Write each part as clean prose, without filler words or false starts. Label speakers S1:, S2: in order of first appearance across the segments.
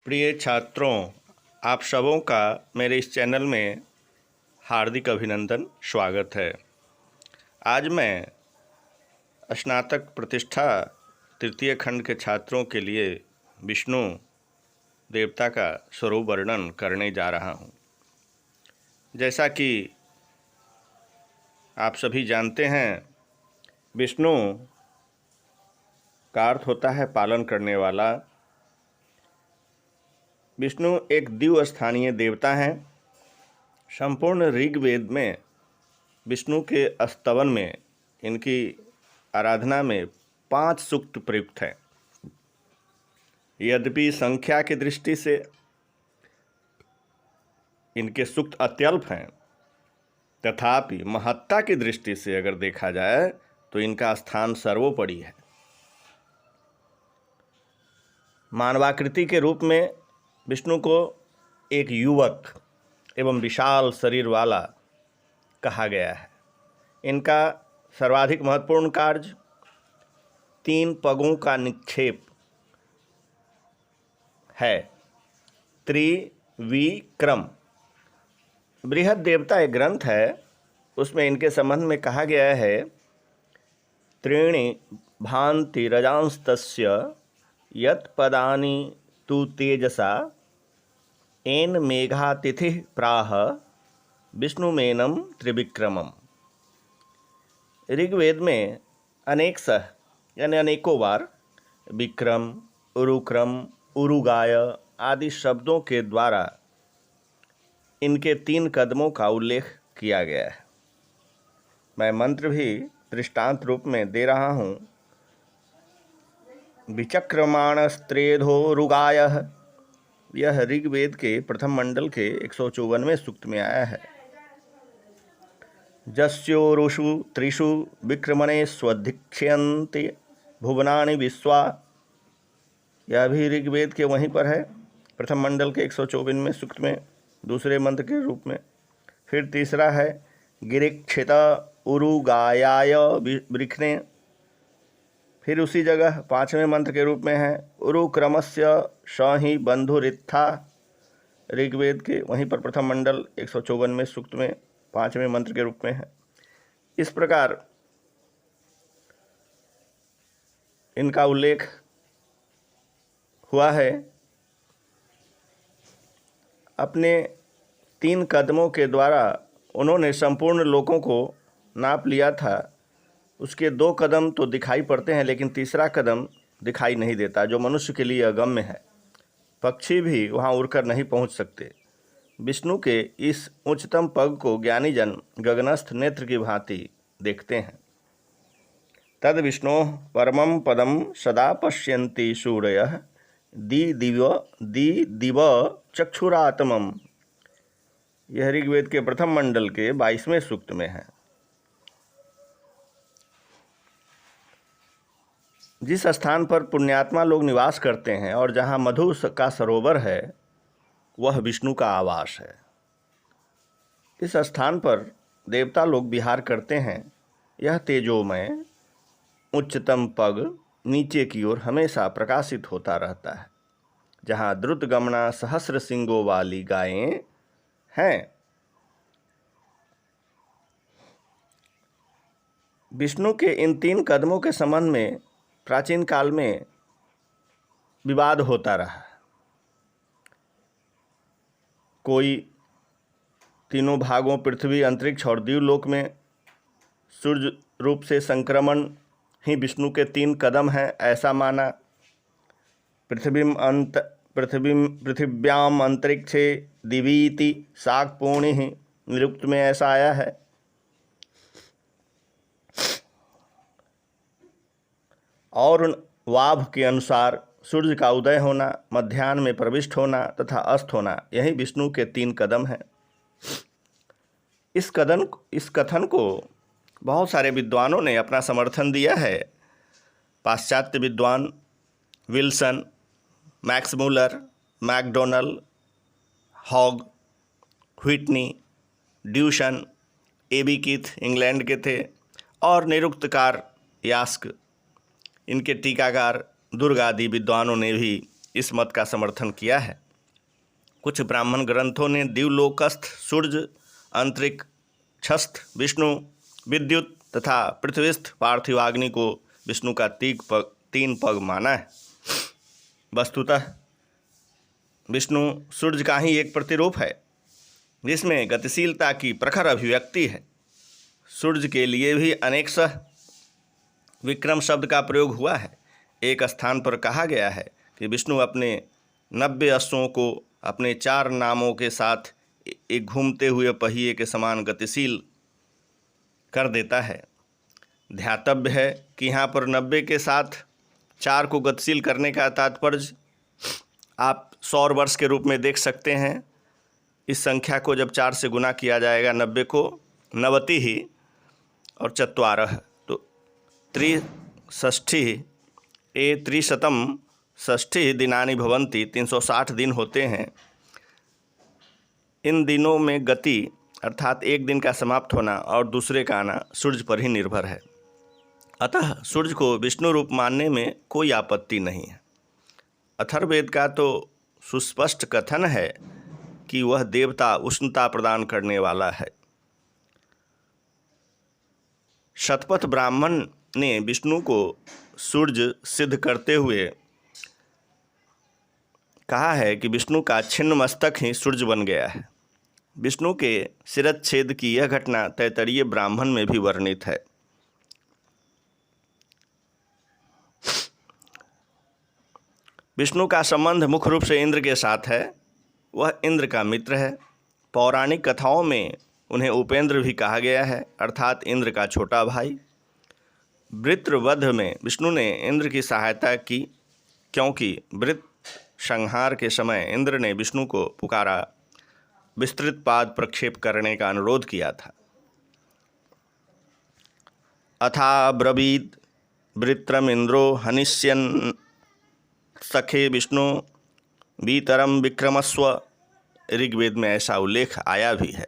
S1: प्रिय छात्रों, आप सबों का मेरे इस चैनल में हार्दिक अभिनंदन, स्वागत है। आज मैं स्नातक प्रतिष्ठा तृतीय खंड के छात्रों के लिए विष्णु देवता का स्वरूप वर्णन करने जा रहा हूँ। जैसा कि आप सभी जानते हैं, विष्णु का अर्थ होता है पालन करने वाला। विष्णु एक दिव्य स्थानीय देवता हैं। संपूर्ण ऋग्वेद में विष्णु के स्तवन में, इनकी आराधना में 5 सूक्त प्रयुक्त हैं। यद्यपि संख्या की दृष्टि से इनके सूक्त अत्यल्प हैं, तथापि महत्ता की दृष्टि से अगर देखा जाए तो इनका स्थान सर्वोपरि है। मानवाकृति के रूप में विष्णु को एक युवक एवं विशाल शरीर वाला कहा गया है। इनका सर्वाधिक महत्वपूर्ण कार्य 3 पगों का निक्षेप है। त्रिविक्रम बृहद देवता एक ग्रंथ है, उसमें इनके संबंध में कहा गया है, त्रीणि भान्ति रजांस्तस्य यत् पदानि तु तेजसा एन मेघातिथि प्राह विष्णुमेनम त्रिविक्रमम। ऋग्वेद में अनेक सह यानी अनेकों बार विक्रम, उरुक्रम, उरुगाय आदि शब्दों के द्वारा इनके 3 कदमों का उल्लेख किया गया है। मैं मंत्र भी दृष्टांत रूप में दे रहा हूँ। विचक्रमाणस्त्रेधो रुगायः, यह ऋग्वेद के प्रथम मंडल के 154वें सूक्त में आया है। जस्योरुषु त्रिषु विक्रमणे स्वधिक्ष्यन्ति भुवनानि विश्वा, यह भी ऋग्वेद के वहीं पर है, प्रथम मंडल के 154वें सूक्त में दूसरे मंत्र के रूप में। फिर तीसरा है गिरिक्षित उरुगायाय वृखने, फिर उसी जगह 5वें मंत्र के रूप में है उरुक्रमस्य सहि बंधुरित्था, ऋग्वेद के वहीं पर प्रथम मंडल 154वें सूक्त में 5वें मंत्र के रूप में है। इस प्रकार इनका उल्लेख हुआ है। अपने 3 कदमों के द्वारा उन्होंने संपूर्ण लोकों को नाप लिया था। उसके 2 कदम तो दिखाई पड़ते हैं, लेकिन तीसरा कदम दिखाई नहीं देता, जो मनुष्य के लिए अगम्य है। पक्षी भी वहाँ उड़कर नहीं पहुँच सकते। विष्णु के इस उच्चतम पग को ज्ञानीजन गगनस्थ नेत्र की भांति देखते हैं। तद विष्णु परमं पदम सदा पश्यन्ति सूरयः दिव चक्षुरात्मम, यह ऋग्वेद के प्रथम मंडल के 22वें सूक्त में है। जिस स्थान पर पुण्यात्मा लोग निवास करते हैं और जहाँ मधु का सरोवर है, वह विष्णु का आवास है। इस स्थान पर देवता लोग विहार करते हैं। यह तेजोमय उच्चतम पग नीचे की ओर हमेशा प्रकाशित होता रहता है, जहाँ द्रुत गमना सहस्र सिंगों वाली गायें हैं। विष्णु के इन 3 कदमों के संबंध में प्राचीन काल में विवाद होता रहा। कोई तीनों भागों पृथ्वी, अंतरिक्ष और दिव्यलोक में सूर्य रूप से संक्रमण ही विष्णु के 3 कदम हैं, ऐसा माना। पृथिव्याम अंतरिक्षे दिवीति शाकपूर्णि निरुक्त में ऐसा आया है। और वाभ के अनुसार सूर्य का उदय होना, मध्याह्न में प्रविष्ट होना तथा अस्त होना, यही विष्णु के 3 कदम हैं। इस कथन को बहुत सारे विद्वानों ने अपना समर्थन दिया है। पाश्चात्य विद्वान Wilson, Max Muller, McDonnell, hog, Whitney, Duchenne, AB Keith England के थे, और निरुक्तकार यास्क, इनके टीकाकार दुर्ग आदि विद्वानों ने भी इस मत का समर्थन किया है। कुछ ब्राह्मण ग्रंथों ने दिवलोकस्थ सूर्य, अंतरिक्षस्थ विष्णु, विद्युत तथा पृथ्वीस्थ पार्थिवाग्नि को विष्णु का 3 पग माना है। वस्तुतः विष्णु सूर्य का ही एक प्रतिरूप है जिसमें गतिशीलता की प्रखर अभिव्यक्ति है। सूर्य के लिए भी अनेकशः विक्रम शब्द का प्रयोग हुआ है। एक स्थान पर कहा गया है कि विष्णु अपने 90 अश्वों को अपने 4 नामों के साथ एक घूमते हुए पहिए के समान गतिशील कर देता है। ध्यातव्य है कि यहाँ पर 90 के साथ 4 को गतिशील करने का तात्पर्य आप सौर वर्ष के रूप में देख सकते हैं। इस संख्या को जब 4 से गुना किया जाएगा 90 को, नवति ही और चत्वारः, तो त्रिषष्ठी ए त्रिशतम षष्ठी दिनानि भवन्ति, 360 दिन होते हैं। इन दिनों में गति अर्थात एक दिन का समाप्त होना और दूसरे का आना सूर्य पर ही निर्भर है। अतः सूर्य को विष्णु रूप मानने में कोई आपत्ति नहीं है। अथर्ववेद का तो सुस्पष्ट कथन है कि वह देवता उष्णता प्रदान करने वाला है। शतपथ ब्राह्मण ने विष्णु को सूर्य सिद्ध करते हुए कहा है कि विष्णु का छिन्न मस्तक ही सूर्य बन गया है। विष्णु के शिरच्छेद की यह घटना तैत्तरीय ब्राह्मण में भी वर्णित है। विष्णु का संबंध मुख्य रूप से इंद्र के साथ है। वह इंद्र का मित्र है। पौराणिक कथाओं में उन्हें उपेंद्र भी कहा गया है, अर्थात इंद्र का छोटा भाई। वृत्रवध में विष्णु ने इंद्र की सहायता की, क्योंकि वृत्र संहार के समय इंद्र ने विष्णु को पुकारा, विस्तृत पाद प्रक्षेप करने का अनुरोध किया था। अथा ब्रवीद वृत्रमिंद्रो हनिष्यन् सखे विष्णु वीतरम विक्रमस्व, ऋग्वेद में ऐसा उल्लेख आया भी है।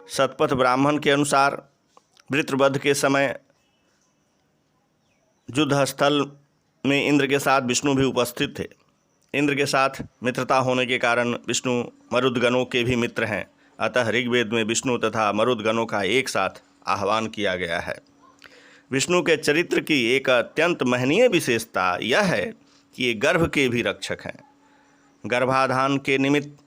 S1: शतपथ ब्राह्मण के अनुसार वृत्रवध के समय युद्ध स्थल में इंद्र के साथ विष्णु भी उपस्थित थे। इंद्र के साथ मित्रता होने के कारण विष्णु मरुदगणों के भी मित्र हैं। अतः ऋग्वेद में विष्णु तथा मरुदगणों का एक साथ आह्वान किया गया है। विष्णु के चरित्र की एक अत्यंत महनीय विशेषता यह है कि ये गर्भ के भी रक्षक हैं। गर्भाधान के निमित्त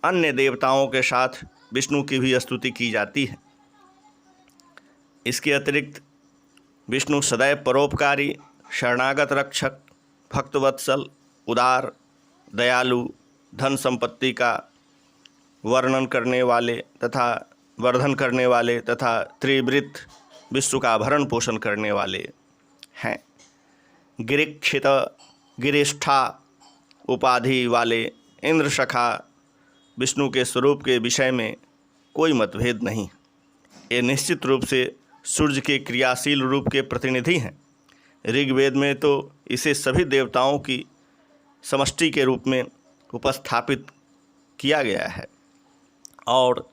S1: अन्य देवताओं के साथ विष्णु की भी स्तुति की जाती है। इसके अतिरिक्त विष्णु सदैव परोपकारी, शरणागत रक्षक, भक्तवत्सल, उदार, दयालु, धन संपत्ति का वर्णन करने वाले तथा वर्धन करने वाले तथा त्रिवृत विश्व का भरण पोषण करने वाले हैं। गिरिक्षित, गिरिष्ठा उपाधि वाले इंद्र सखा विष्णु के स्वरूप के विषय में कोई मतभेद नहीं। ये निश्चित रूप से सूर्य के क्रियाशील रूप के प्रतिनिधि हैं। ऋग्वेद में तो इसे सभी देवताओं की समष्टि के रूप में उपस्थापित किया गया है और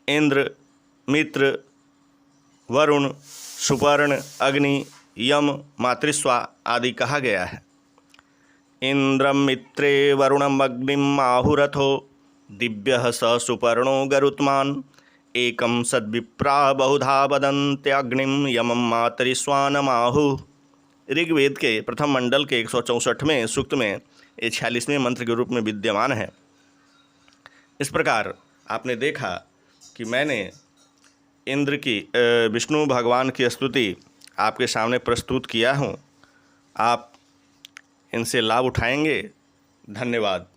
S1: इंद्र, मित्र, वरुण, सुपर्ण, अग्नि, यम, मातृस्वा आदि कहा गया है। इंद्रम मित्रे वरुणम अग्निम आहुरथो दिव्यः स सुपर्णो गरुत्मान एकम सद्विप्रा बहुधा वदन्त्यग्निम यमम मातरिस्वानमाहु। ऋग्वेद के प्रथम मंडल के 164वें सूक्त में ये 46वें मंत्र के रूप में विद्यमान है। इस प्रकार आपने देखा कि मैंने इंद्र की विष्णु भगवान की स्तुति आपके सामने प्रस्तुत किया हूँ। आप इनसे लाभ उठाएंगे। धन्यवाद।